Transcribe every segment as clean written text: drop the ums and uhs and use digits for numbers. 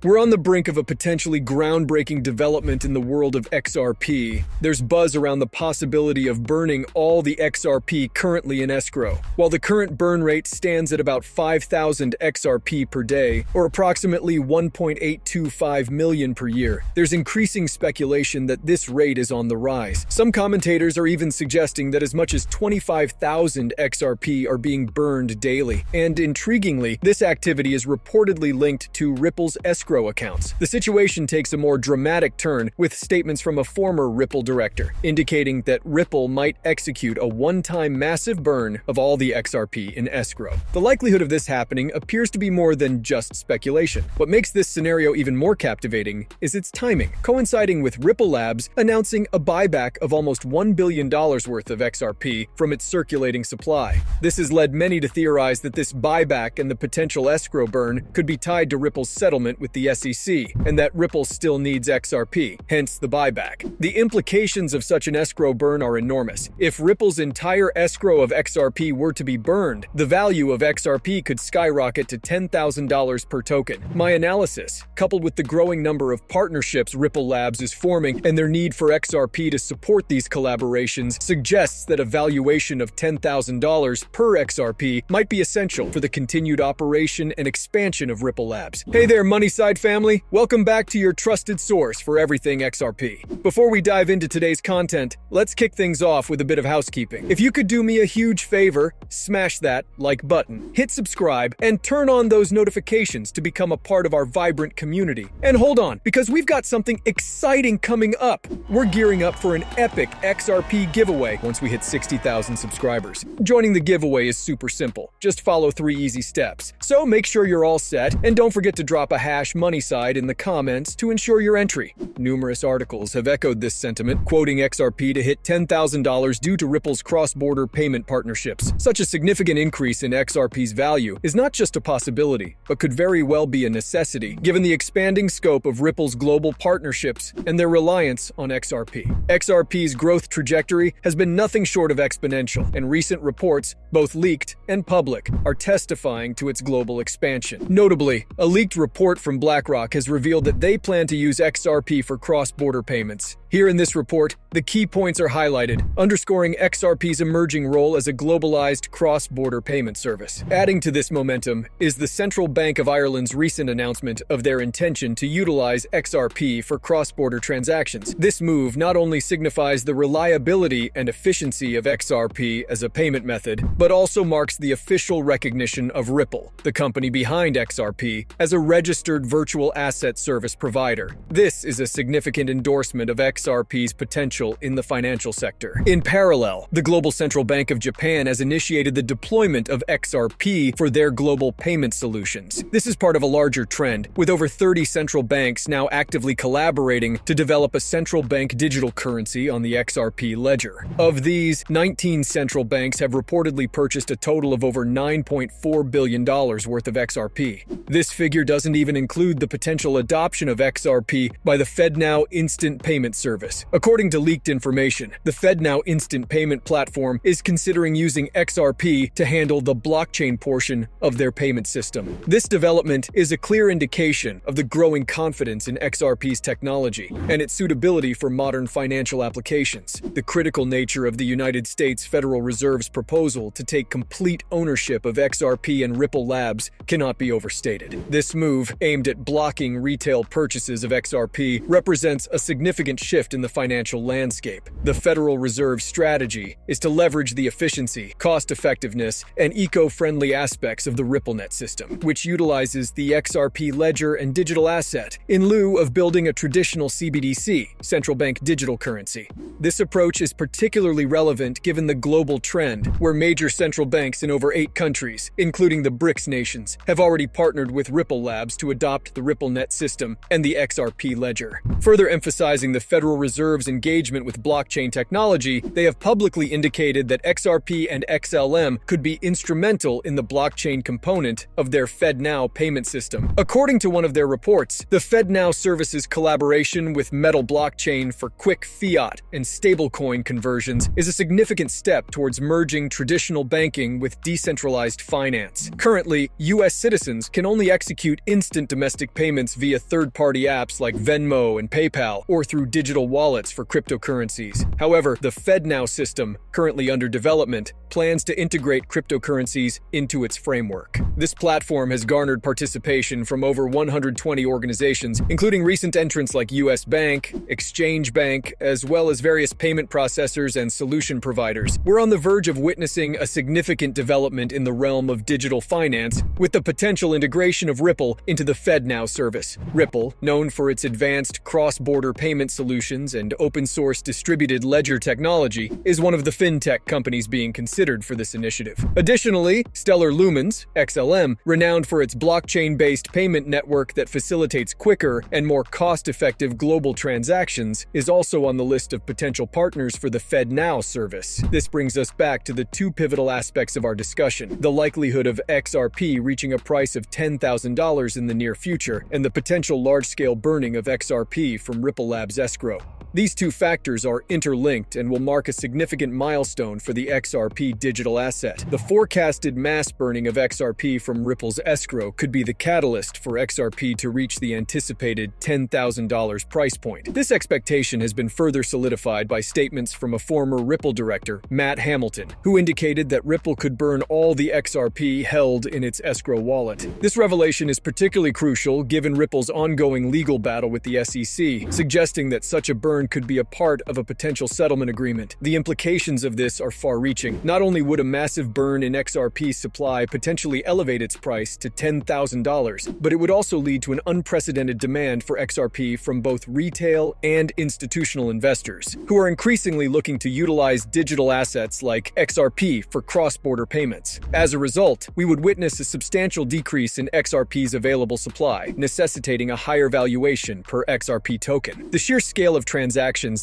We're on the brink of a potentially groundbreaking development in the world of XRP. There's buzz around the possibility of burning all the XRP currently in escrow. While the current burn rate stands at about 5,000 XRP per day, or approximately 1.825 million per year, there's increasing speculation that this rate is on the rise. Some commentators are even suggesting that as much as 25,000 XRP are being burned daily. And intriguingly, this activity is reportedly linked to Ripple's escrow accounts. The situation takes a more dramatic turn with statements from a former Ripple director, indicating that Ripple might execute a one-time massive burn of all the XRP in escrow. The likelihood of this happening appears to be more than just speculation. What makes this scenario even more captivating is its timing, coinciding with Ripple Labs announcing a buyback of almost $1 billion worth of XRP from its circulating supply. This has led many to theorize that this buyback and the potential escrow burn could be tied to Ripple's settlement with the SEC, and that Ripple still needs XRP, hence the buyback. The implications of such an escrow burn are enormous. If Ripple's entire escrow of XRP were to be burned, the value of XRP could skyrocket to $10,000 per token. My analysis, coupled with the growing number of partnerships Ripple Labs is forming and their need for XRP to support these collaborations, suggests that a valuation of $10,000 per XRP might be essential for the continued operation and expansion of Ripple Labs. Hey there, Moneyside family! Welcome back to your trusted source for everything XRP. Before we dive into today's content, let's kick things off with a bit of housekeeping. If you could do me a huge favor, smash that like button, hit subscribe, and turn on those notifications to become a part of our vibrant community. And hold on, because we've got something exciting coming up. We're gearing up for an epic XRP giveaway once we hit 60,000 subscribers. Joining the giveaway is super simple. Just follow 3 easy steps. So make sure you're all set, and don't forget to drop a hash Moneyside in the comments to ensure your entry. Numerous articles have echoed this sentiment, quoting XRP to hit $10,000 due to Ripple's cross-border payment partnerships. Such a significant increase in XRP's value is not just a possibility, but could very well be a necessity, given the expanding scope of Ripple's global partnerships and their reliance on XRP. XRP's growth trajectory has been nothing short of exponential, and recent reports, both leaked and public, are testifying to its global expansion. Notably, a leaked report from BlackRock has revealed that they plan to use XRP for cross-border payments. Here in this report, the key points are highlighted, underscoring XRP's emerging role as a globalized cross-border payment service. Adding to this momentum is the Central Bank of Ireland's recent announcement of their intention to utilize XRP for cross-border transactions. This move not only signifies the reliability and efficiency of XRP as a payment method, but also marks the official recognition of Ripple, the company behind XRP, as a registered virtual asset service provider. This is a significant endorsement of XRP's potential in the financial sector. In parallel, the Global Central Bank of Japan has initiated the deployment of XRP for their global payment solutions. This is part of a larger trend, with over 30 central banks now actively collaborating to develop a central bank digital currency on the XRP ledger. Of these, 19 central banks have reportedly purchased a total of over $9.4 billion worth of XRP. This figure doesn't even include the potential adoption of XRP by the FedNow Instant Payment Service. According to leaked information, the FedNow Instant Payment platform is considering using XRP to handle the blockchain portion of their payment system. This development is a clear indication of the growing confidence in XRP's technology and its suitability for modern financial applications. The critical nature of the United States Federal Reserve's proposal to take complete ownership of XRP and Ripple Labs cannot be overstated. This move, aimed at blocking retail purchases of XRP, represents a significant shift in the financial landscape. The Federal Reserve's strategy is to leverage the efficiency, cost-effectiveness, and eco-friendly aspects of the RippleNet system, which utilizes the XRP ledger and digital asset in lieu of building a traditional CBDC, central bank digital currency. This approach is particularly relevant given the global trend, where major central banks in over 8 countries, including the BRICS nations, have already partnered with Ripple Labs to adopt the RippleNet system and the XRP ledger. Further emphasizing the Federal Federal Reserve's engagement with blockchain technology, they have publicly indicated that XRP and XLM could be instrumental in the blockchain component of their FedNow payment system. According to one of their reports, the FedNow service's collaboration with Metal Blockchain for quick fiat and stablecoin conversions is a significant step towards merging traditional banking with decentralized finance. Currently, U.S. citizens can only execute instant domestic payments via third-party apps like Venmo and PayPal, or through digital wallets for cryptocurrencies. However, the FedNow system, currently under development, plans to integrate cryptocurrencies into its framework. This platform has garnered participation from over 120 organizations, including recent entrants like US Bank, Exchange Bank, as well as various payment processors and solution providers. We're on the verge of witnessing a significant development in the realm of digital finance, with the potential integration of Ripple into the FedNow service. Ripple, known for its advanced cross-border payment solutions and open-source distributed ledger technology, is one of the fintech companies being considered for this initiative. Additionally, Stellar Lumens, XLM, renowned for its blockchain-based payment network that facilitates quicker and more cost-effective global transactions, is also on the list of potential partners for the FedNow service. This brings us back to the two pivotal aspects of our discussion: the likelihood of XRP reaching a price of $10,000 in the near future, and the potential large-scale burning of XRP from Ripple Labs' escrow. These two factors are interlinked and will mark a significant milestone for the XRP digital asset. The forecasted mass burning of XRP from Ripple's escrow could be the catalyst for XRP to reach the anticipated $10,000 price point. This expectation has been further solidified by statements from a former Ripple director, Matt Hamilton, who indicated that Ripple could burn all the XRP held in its escrow wallet. This revelation is particularly crucial given Ripple's ongoing legal battle with the SEC, suggesting that such a burn could be a part of a potential settlement agreement. The implications of this are far-reaching. Not only would a massive burn in XRP's supply potentially elevate its price to $10,000, but it would also lead to an unprecedented demand for XRP from both retail and institutional investors, who are increasingly looking to utilize digital assets like XRP for cross-border payments. As a result, we would witness a substantial decrease in XRP's available supply, necessitating a higher valuation per XRP token. The sheer scale of transactions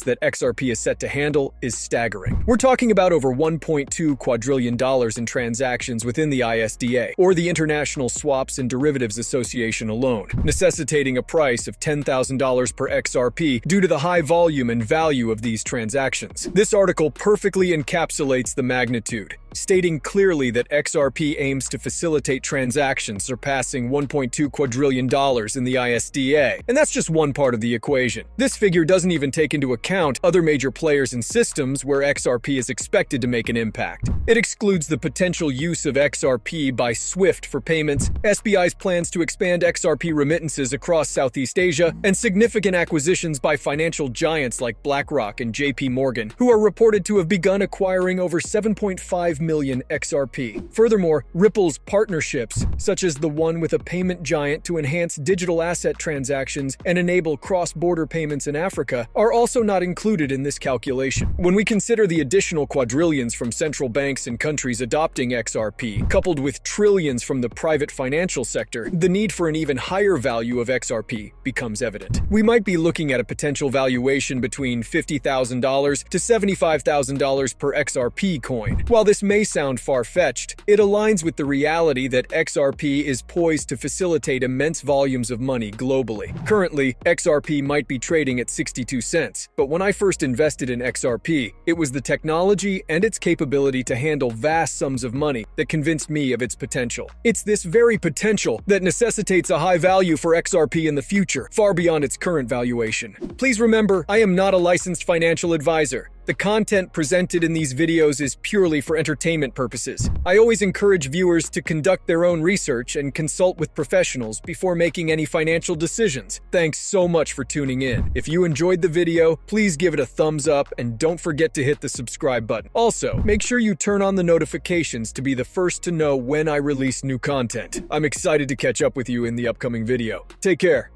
that XRP is set to handle is staggering. We're talking about over $1.2 quadrillion in transactions within the ISDA, or the International Swaps and Derivatives Association alone, necessitating a price of $10,000 per XRP due to the high volume and value of these transactions. This article perfectly encapsulates the magnitude, stating clearly that XRP aims to facilitate transactions surpassing $1.2 quadrillion in the ISDA. And that's just one part of the equation. This figure doesn't even take into account other major players and systems where XRP is expected to make an impact. It excludes the potential use of XRP by SWIFT for payments, SBI's plans to expand XRP remittances across Southeast Asia, and significant acquisitions by financial giants like BlackRock and JP Morgan, who are reported to have begun acquiring over 7.5 million XRP. Furthermore, Ripple's partnerships, such as the one with a payment giant to enhance digital asset transactions and enable cross-border payments in Africa, are also not included in this calculation. When we consider the additional quadrillions from central banks and countries adopting XRP, coupled with trillions from the private financial sector, the need for an even higher value of XRP becomes evident. We might be looking at a potential valuation between $50,000 to $75,000 per XRP coin. While this may sound far-fetched, it aligns with the reality that XRP is poised to facilitate immense volumes of money globally. Currently, XRP might be trading at 62 cents, but when I first invested in XRP, it was the technology and its capability to handle vast sums of money that convinced me of its potential. It's this very potential that necessitates a high value for XRP in the future, far beyond its current valuation. Please remember, I am not a licensed financial advisor. The content presented in these videos is purely for entertainment purposes. I always encourage viewers to conduct their own research and consult with professionals before making any financial decisions. Thanks so much for tuning in. If you enjoyed the video, please give it a thumbs up and don't forget to hit the subscribe button. Also, make sure you turn on the notifications to be the first to know when I release new content. I'm excited to catch up with you in the upcoming video. Take care.